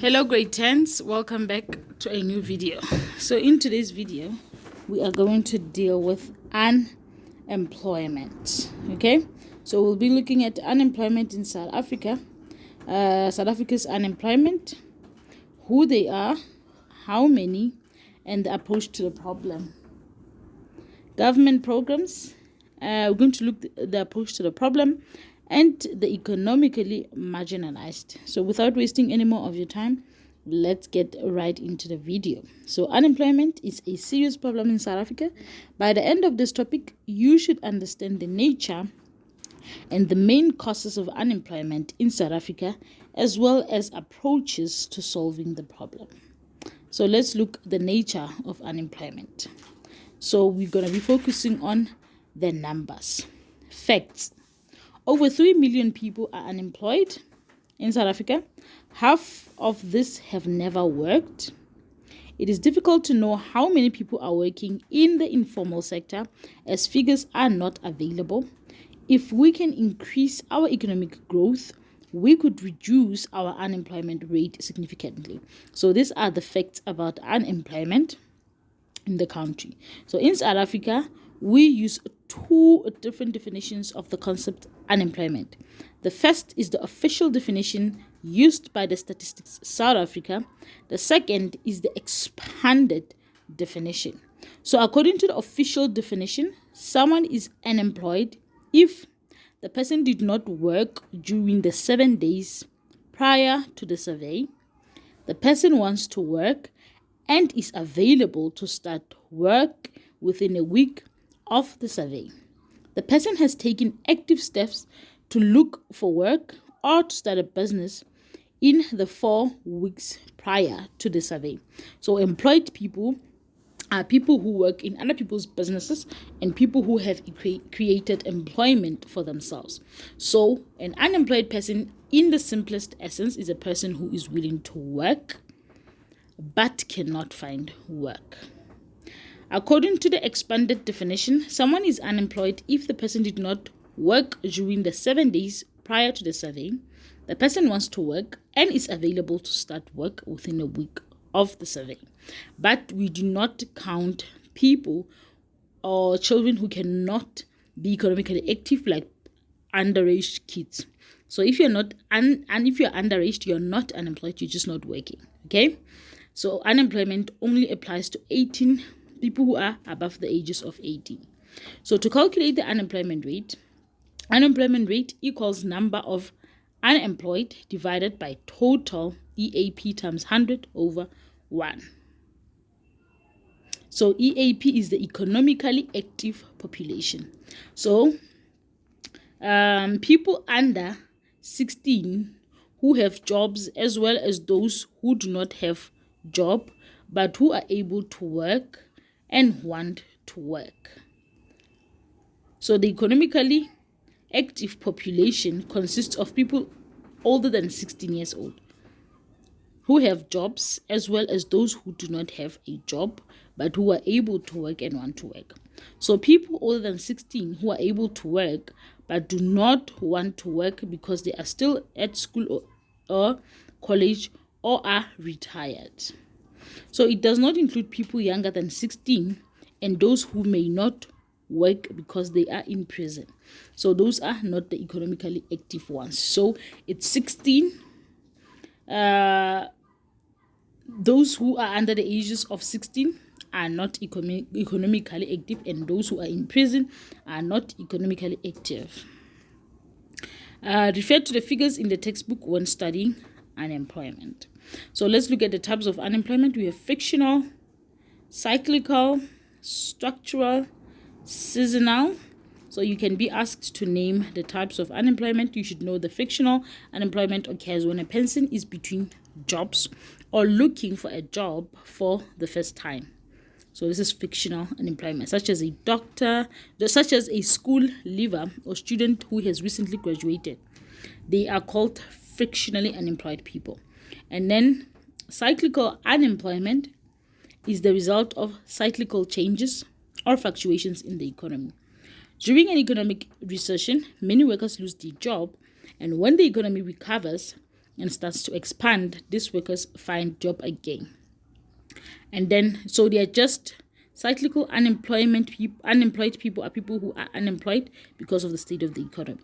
Hello grade 10s, welcome back to a new video. So in today's video we are going to deal with unemployment. Okay, so we'll be looking at unemployment in South Africa, South Africa's unemployment, who they are, how many, and the approach to the problem. Government programs, we're going to look at the approach to the problem and the economically marginalized. So without wasting any more of your time, let's get right into the video. So unemployment is a serious problem in South Africa. By the end of this topic, you should understand the nature and the main causes of unemployment in South Africa, as well as approaches to solving the problem. So let's look at the nature of unemployment. So we're going to be focusing on the numbers. Facts. Over 3 million people are unemployed in South Africa. Half of this have never worked. It is difficult to know how many people are working in the informal sector as figures are not available. If we can increase our economic growth, we could reduce our unemployment rate significantly. So these are the facts about unemployment in the country. So in South Africa, we use two different definitions of the concept unemployment. The first is the official definition used by the Statistics South Africa. The second is the expanded definition. So according to the official definition, someone is unemployed if the person did not work during the 7 days prior to the survey. The person wants to work and is available to start work within a week of the survey. The person has taken active steps to look for work or to start a business in the 4 weeks prior to the survey. So employed people are people who work in other people's businesses and people who have created employment for themselves. So an unemployed person, in the simplest essence, is a person who is willing to work but cannot find work. According to the expanded definition, someone is unemployed if the person did not work during the 7 days prior to the survey. The person wants to work and is available to start work within a week of the survey. But we do not count people or children who cannot be economically active, like underage kids. So if you're not if you're underage, you're not unemployed, you're just not working. Okay? So unemployment only applies to people who are above the ages of 18. So to calculate the unemployment rate equals number of unemployed divided by total EAP times 100 over 1. So EAP is the economically active population. So people under 16 who have jobs, as well as those who do not have job but who are able to work and want to work. So the economically active population consists of people older than 16 years old who have jobs, as well as those who do not have a job but who are able to work and want to work. So people older than 16 who are able to work but do not want to work because they are still at school or college or are retired. So it does not include people younger than 16 and those who may not work because they are in prison. So those are not the economically active ones. So it's 16. Those who are under the ages of 16 are not economically active, and those who are in prison are not economically active. Refer to the figures in the textbook when studying unemployment. So let's look at the types of unemployment. We have frictional, cyclical, structural, seasonal. So you can be asked to name the types of unemployment. You should know the frictional unemployment occurs when a person is between jobs or looking for a job for the first time. So this is frictional unemployment, such as a doctor, such as a school leaver or student who has recently graduated. They are called frictionally unemployed people. And then cyclical unemployment is the result of cyclical changes or fluctuations in the economy. During an economic recession, many workers lose their job, and when the economy recovers, and starts to expand, these workers find job again. And then, so they are just cyclical unemployed people are people who are unemployed because of the state of the economy.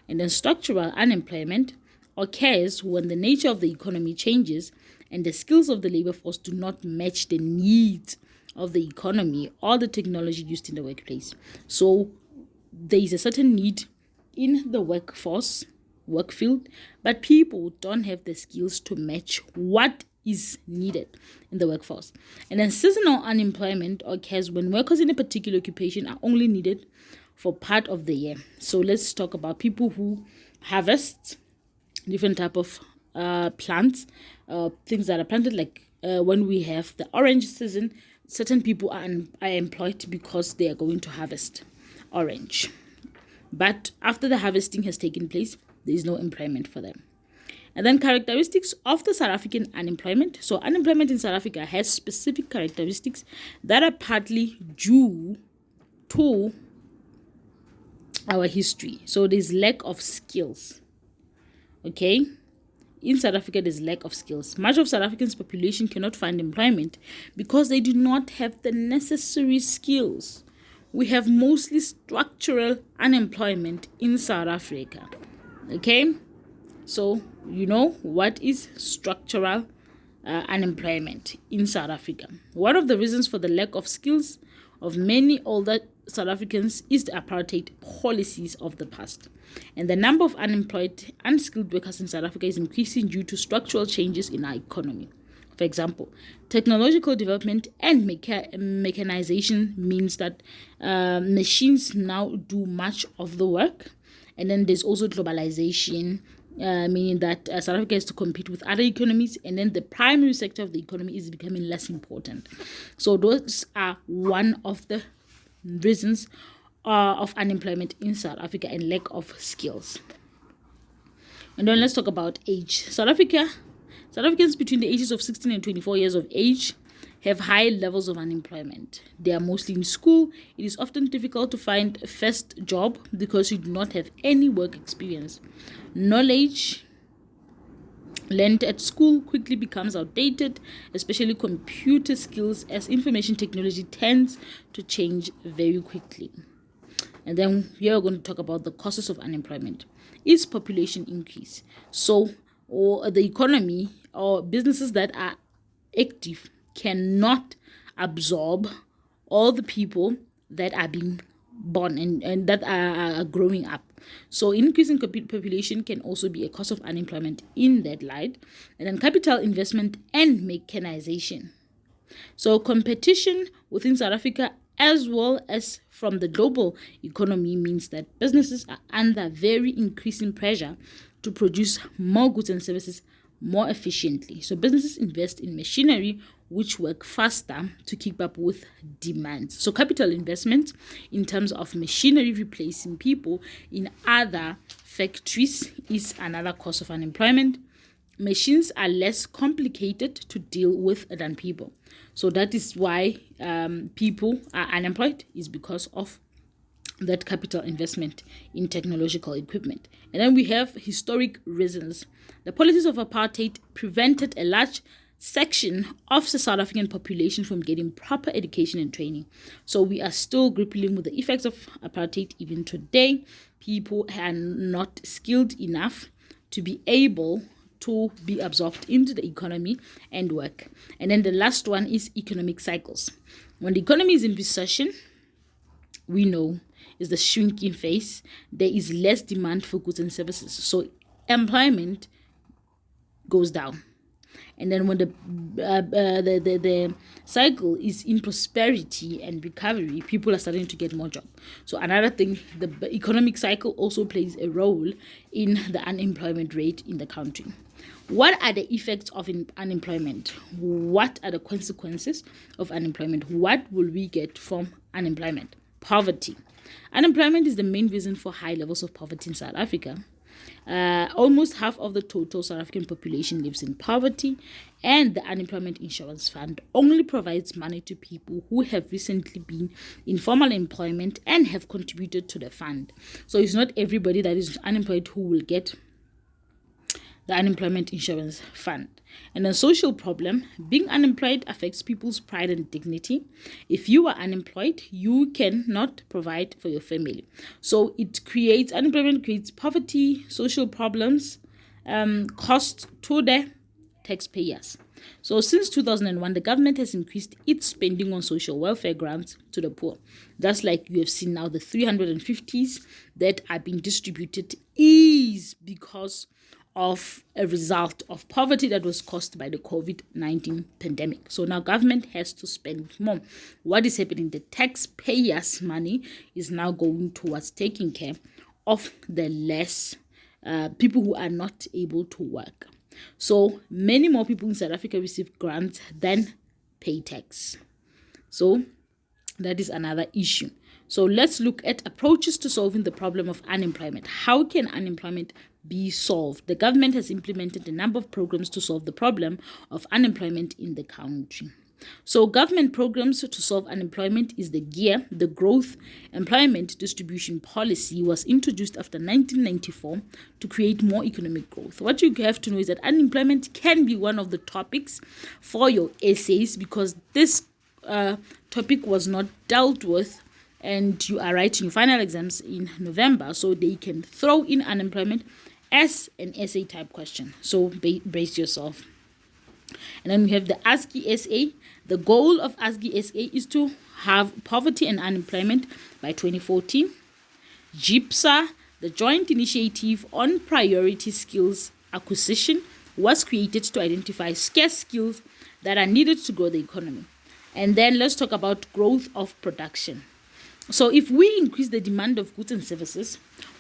And then structural unemployment occurs when the nature of the economy changes and the skills of the labor force do not match the needs of the economy or the technology used in the workplace. So there is a certain need in the work field, but people don't have the skills to match what is needed in the workforce. And then seasonal unemployment occurs when workers in a particular occupation are only needed for part of the year. So let's talk about people who harvest different type of plants, things that are planted, like when we have the orange season, certain people are employed because they are going to harvest orange. But after the harvesting has taken place, there is no employment for them. And then characteristics of the South African unemployment. So unemployment in South Africa has specific characteristics that are partly due to our history. So there's lack of skills. Okay? In South Africa, there's lack of skills. Much of South Africa's population cannot find employment because they do not have the necessary skills. We have mostly structural unemployment in South Africa. Okay? So, you know what is structural unemployment in South Africa. One of the reasons for the lack of skills of many older South Africans is the apartheid policies of the past. And the number of unemployed, unskilled workers in South Africa is increasing due to structural changes in our economy. For example, technological development and mechanization means that machines now do much of the work. And then there's also globalization, meaning that South Africa has to compete with other economies, and then the primary sector of the economy is becoming less important. So those are one of the reasons of unemployment in South Africa and lack of skills. And then let's talk about age. South Africans between the ages of 16 and 24 years of age have high levels of unemployment. They are mostly in school. It is often difficult to find a first job because you do not have any work experience. Knowledge learned at school quickly becomes outdated, especially computer skills, as information technology tends to change very quickly. And then here we're going to talk about the causes of unemployment. Is population increase? So, or the economy or businesses that are active cannot absorb all the people that are being born and that are growing up. So increasing population can also be a cause of unemployment in that light. And then capital investment and mechanization. So competition within South Africa as well as from the global economy means that businesses are under very increasing pressure to produce more goods and services more efficiently. So businesses invest in machinery which work faster to keep up with demand. So capital investment in terms of machinery replacing people in other factories is another cause of unemployment. Machines are less complicated to deal with than people. So that is why people are unemployed, is because of that capital investment in technological equipment. And then we have historic reasons. The policies of apartheid prevented a large section of the South African population from getting proper education and training. So we are still grappling with the effects of apartheid even today. People are not skilled enough to be able to be absorbed into the economy and work. And then the last one is economic cycles. When the economy is in recession, we know is the shrinking phase. There is less demand for goods and services. So employment goes down. And then when the cycle is in prosperity and recovery, people are starting to get more jobs. So another thing, the economic cycle also plays a role in the unemployment rate in the country. What are the effects of unemployment? What are the consequences of unemployment? What will we get from unemployment? Poverty. Unemployment is the main reason for high levels of poverty in South Africa. Almost half of the total South African population lives in poverty, and the Unemployment Insurance Fund only provides money to people who have recently been in formal employment and have contributed to the fund. So it's not everybody that is unemployed who will get the the Unemployment Insurance Fund. And a social problem, being unemployed affects people's pride and dignity. If you are unemployed, you cannot provide for your family. So unemployment creates poverty, social problems, cost to the taxpayers. So since 2001, the government has increased its spending on social welfare grants to the poor. Just like you have seen now, the 350s that are being distributed is because of a result of poverty that was caused by the COVID-19 pandemic. So now government has to spend more. What is happening? The taxpayers' money is now going towards taking care of the less people who are not able to work. So many more people in South Africa receive grants than pay tax. So that is another issue. So let's look at approaches to solving the problem of unemployment. How can unemployment be solved? The government has implemented a number of programs to solve the problem of unemployment in the country. So government programs to solve unemployment is the GEAR, the Growth Employment Distribution Policy, was introduced after 1994 to create more economic growth. What you have to know is that unemployment can be one of the topics for your essays, because this topic was not dealt with and you are writing your final exams in November, so they can throw in unemployment as an essay type question. So brace yourself. And then we have the ASCII SA. The goal of ASCII SA is to have poverty and unemployment by 2014. GIPSA, the Joint Initiative on Priority Skills Acquisition, was created to identify scarce skills that are needed to grow the economy. And then let's talk about growth of production. So if we increase the demand of goods and services,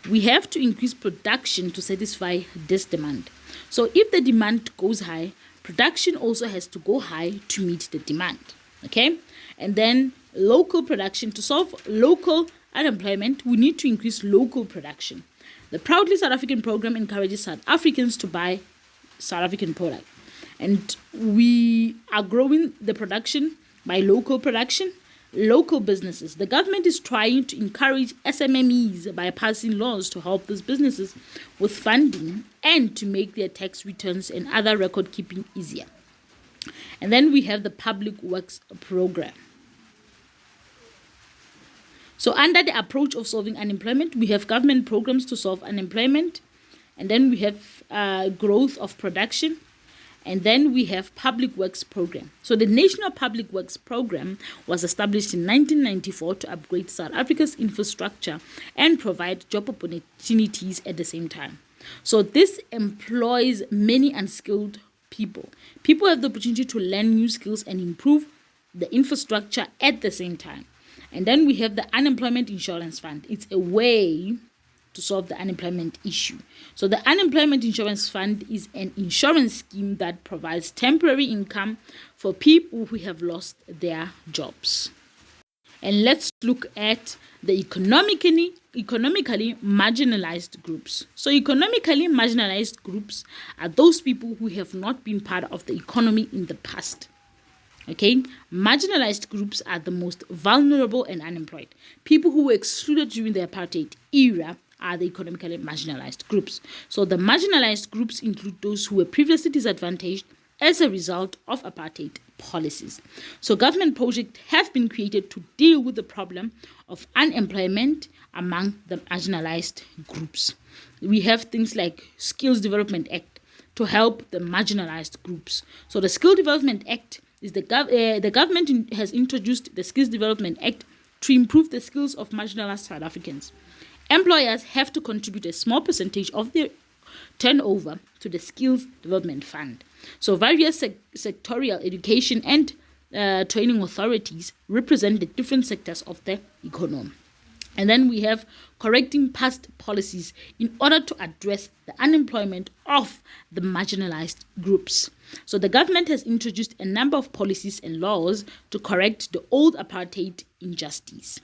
we have to increase production to satisfy this demand. So if the demand goes high, production also has to go high to meet the demand. Okay? And then local production. To solve local unemployment, we need to increase local production. The Proudly South African program encourages South Africans to buy South African products. And we are growing the production by local production, local businesses. The government is trying to encourage SMMEs by passing laws to help these businesses with funding and to make their tax returns and other record keeping easier. And then we have the Public Works Program. So under the approach of solving unemployment, we have government programs to solve unemployment, and then we have growth of production, and then we have Public Works Program. So the National Public Works Program was established in 1994 to upgrade South Africa's infrastructure and provide job opportunities at the same time. So this employs many unskilled people. People have the opportunity to learn new skills and improve the infrastructure at the same time. And then we have the Unemployment Insurance Fund. It's a way to solve the unemployment issue. So the Unemployment Insurance Fund is an insurance scheme that provides temporary income for people who have lost their jobs. And let's look at the economically marginalized groups. So economically marginalized groups are those people who have not been part of the economy in the past. Okay, marginalized groups are the most vulnerable and unemployed. People who were excluded during the apartheid era are the economically marginalized groups. So the marginalized groups include those who were previously disadvantaged as a result of apartheid policies. So government projects have been created to deal with the problem of unemployment among the marginalized groups. We have things like Skills Development Act to help the marginalized groups. So the Skill Development Act is the government has introduced the Skills Development Act to improve the skills of marginalized South Africans. Employers have to contribute a small percentage of their turnover to the Skills Development Fund. So various sectorial education and training authorities represent the different sectors of the economy. And then we have correcting past policies in order to address the unemployment of the marginalized groups. So the government has introduced a number of policies and laws to correct the old apartheid injustice.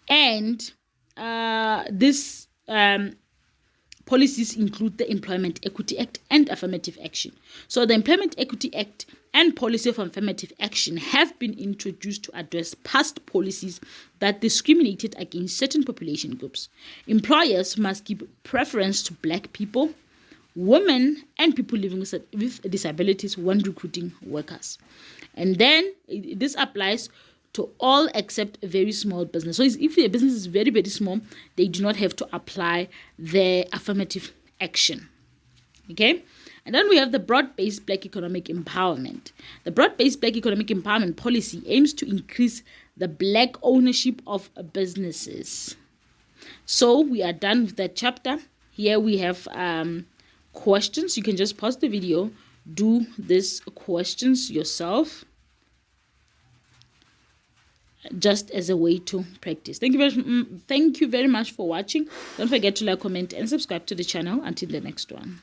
And these policies include the Employment Equity Act and Affirmative Action. So the Employment Equity Act and policy of affirmative action have been introduced to address past policies that discriminated against certain population groups. Employers must give preference to Black people, women and people living with disabilities when recruiting workers. And then this applies to all except a very small business. So if a business is very, very small, they do not have to apply the affirmative action. Okay? And then we have the broad-based Black economic empowerment. The broad-based Black economic empowerment policy aims to increase the Black ownership of businesses. So we are done with that chapter. Here we have questions. You can just pause the video, do these questions yourself, just as a way to practice. Thank you very much for watching. Don't forget to like, comment, and subscribe to the channel. Until the next one.